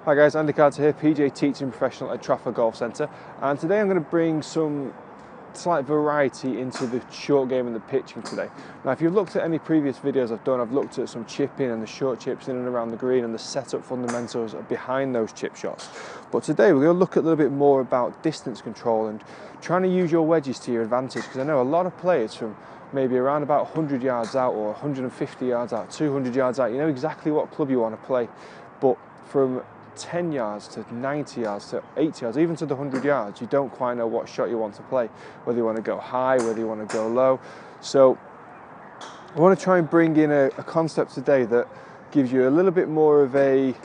Hi guys, Andy Carter here, PGA teaching professional at Trafford Golf Centre, and today I'm going to bring some slight variety into the short game and the pitching today. Now if you've looked at any previous videos I've done, I've looked at some chipping and the short chips in and around the green and the setup fundamentals behind those chip shots. But today we're going to look a little bit more about distance control and trying to use your wedges to your advantage, because I know a lot of players from maybe around about 100 yards out or 150 yards out, 200 yards out, you know exactly what club you want to play, but from 10 yards to 90 yards to 80 yards, even to the 100 yards, you don't quite know what shot you want to play, whether you want to go high, whether you want to go low. So I want to try and bring in a concept today that gives you a little bit more of a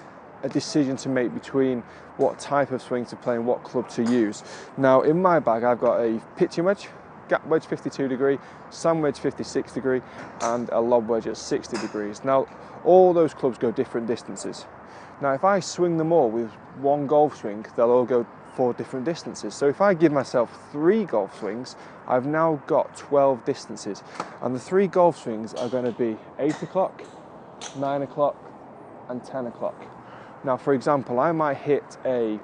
decision to make between what type of swing to play and what club to use. Now in my bag I've got a pitching wedge, gap wedge 52 degree, sand wedge 56 degree, and a lob wedge at 60 degrees. Now all those clubs go different distances. Now if I swing them all with one golf swing, they'll all go 4 different distances. So if I give myself 3 golf swings, I've now got 12 distances. And the 3 golf swings are going to be 8 o'clock, 9 o'clock, and 10 o'clock. Now for example, I might hit a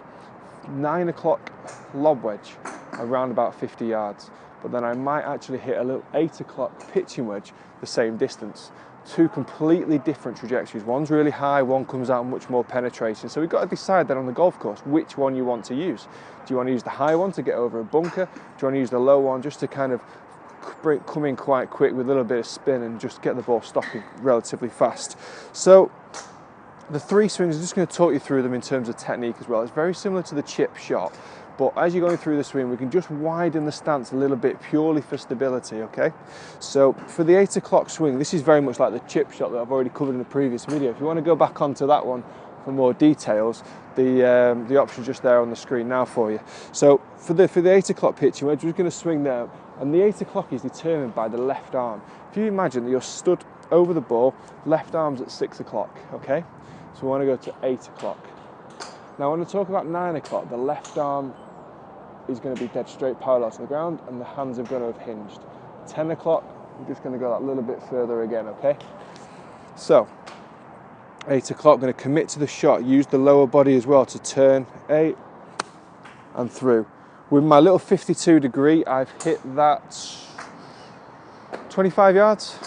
9 o'clock lob wedge around about 50 yards, but then I might actually hit a little 8 o'clock pitching wedge the same distance. 2 completely different trajectories. One's really high, one comes out much more penetration. So we've got to decide then on the golf course which one you want to use. Do you want to use the high one to get over a bunker? Do you want to use the low one just to kind of come in quite quick with a little bit of spin and just get the ball stopping relatively fast? So the 3 swings, I'm just going to talk you through them in terms of technique as well. It's very similar to the chip shot, but as you're going through the swing, we can just widen the stance a little bit purely for stability, okay? So for the 8 o'clock swing, this is very much like the chip shot that I've already covered in the previous video. If you want to go back onto that one for more details, the option's just there on the screen now for you. So for the 8 o'clock pitching wedge, we're going to swing there, and the 8 o'clock is determined by the left arm. If you imagine that you're stood over the ball, left arm's at 6 o'clock, okay? So we want to go to 8 o'clock. Now when I talk about 9 o'clock, the left arm is going to be dead straight parallel to the ground and the hands are going to have hinged. 10 o'clock, I'm just going to go that little bit further again, okay? So 8 o'clock, going to commit to the shot, use the lower body as well to turn 8 and through. With my little 52 degree, I've hit that 25 yards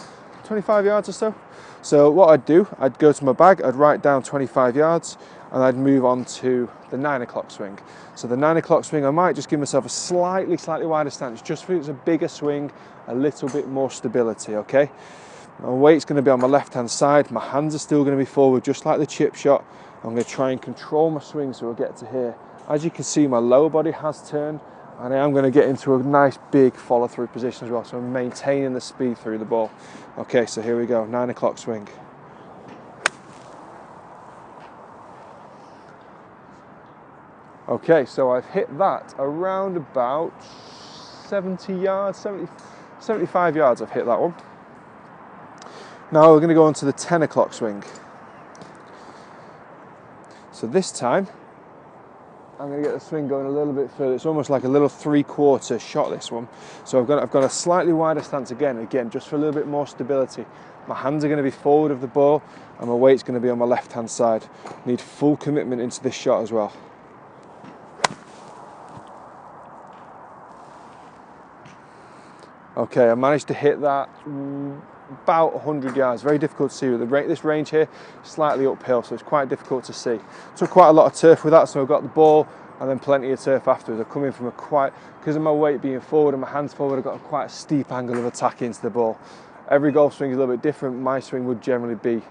or so. So what I'd do, I'd go to my bag, I'd write down 25 yards, and I'd move on to the 9 o'clock swing. So the 9 o'clock swing, I might just give myself a slightly wider stance, just so it's a bigger swing, a little bit more stability, okay? My weight's going to be on my left-hand side, my hands are still going to be forward, just like the chip shot. I'm going to try and control my swing so we'll get to here. As you can see, my lower body has turned, and I am going to get into a nice big follow-through position as well, so I'm maintaining the speed through the ball. Okay, so here we go, 9 o'clock swing. Okay, so I've hit that around about 70 yards, 75 yards I've hit that one. Now we're going to go on to the 10 o'clock swing. So this time, I'm going to get the swing going a little bit further. It's almost like a little 3/4 shot, this one. So I've got a slightly wider stance again, just for a little bit more stability. My hands are going to be forward of the ball, and my weight's going to be on my left-hand side. Need full commitment into this shot as well. Okay, I managed to hit that about 100 yards. Very difficult to see with this range here, slightly uphill, so it's quite difficult to see. Took quite a lot of turf with that, so I've got the ball and then plenty of turf afterwards. I've come in from because of my weight being forward and my hands forward, I've got quite a steep angle of attack into the ball. Every golf swing is a little bit different. My swing would generally be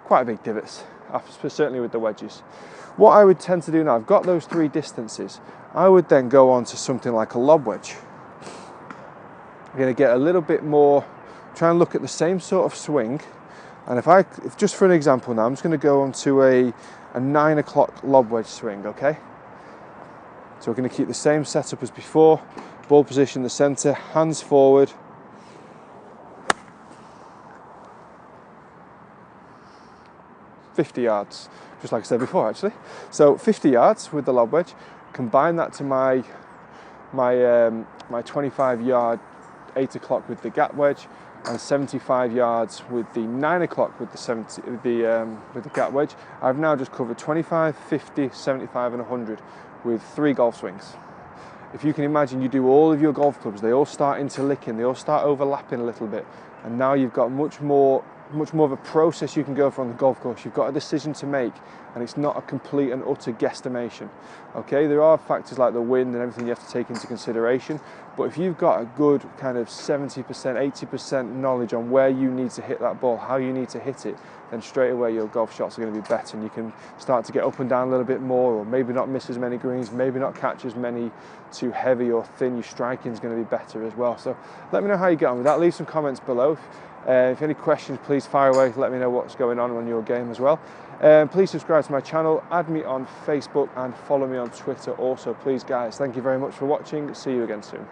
quite big divots, certainly with the wedges. What I would tend to do now, I've got those 3 distances, I would then go on to something like a lob wedge. I'm going to get a little bit more, try and look at the same sort of swing, and if just for an example now, I'm just going to go on to a 9 o'clock lob wedge swing, okay? So we're going to keep the same setup as before, ball position in the centre, hands forward. $50 yards, just like I said before actually. So 50 yards with the lob wedge, combine that to my 25 yard 8 o'clock with the gap wedge, and 75 yards with the 9 o'clock with the gap wedge. I've now just covered 25, 50, 75 and 100 with 3 golf swings. If you can imagine, you do all of your golf clubs, they all start interlinking, they all start overlapping a little bit, and now you've got much more of a process you can go for on the golf course. You've got a decision to make, and it's not a complete and utter guesstimation. Okay, there are factors like the wind and everything you have to take into consideration, but if you've got a good kind of 70%, 80% knowledge on where you need to hit that ball, how you need to hit it, then straight away your golf shots are going to be better, and you can start to get up and down a little bit more, or maybe not miss as many greens, maybe not catch as many too heavy or thin. Your striking is going to be better as well. So let me know how you get on with that. Leave some comments below. If any questions, please fire away. Let me know what's going on your game as well. Please subscribe to my channel, add me on Facebook, and follow me on Twitter also. Please, guys, thank you very much for watching. See you again soon.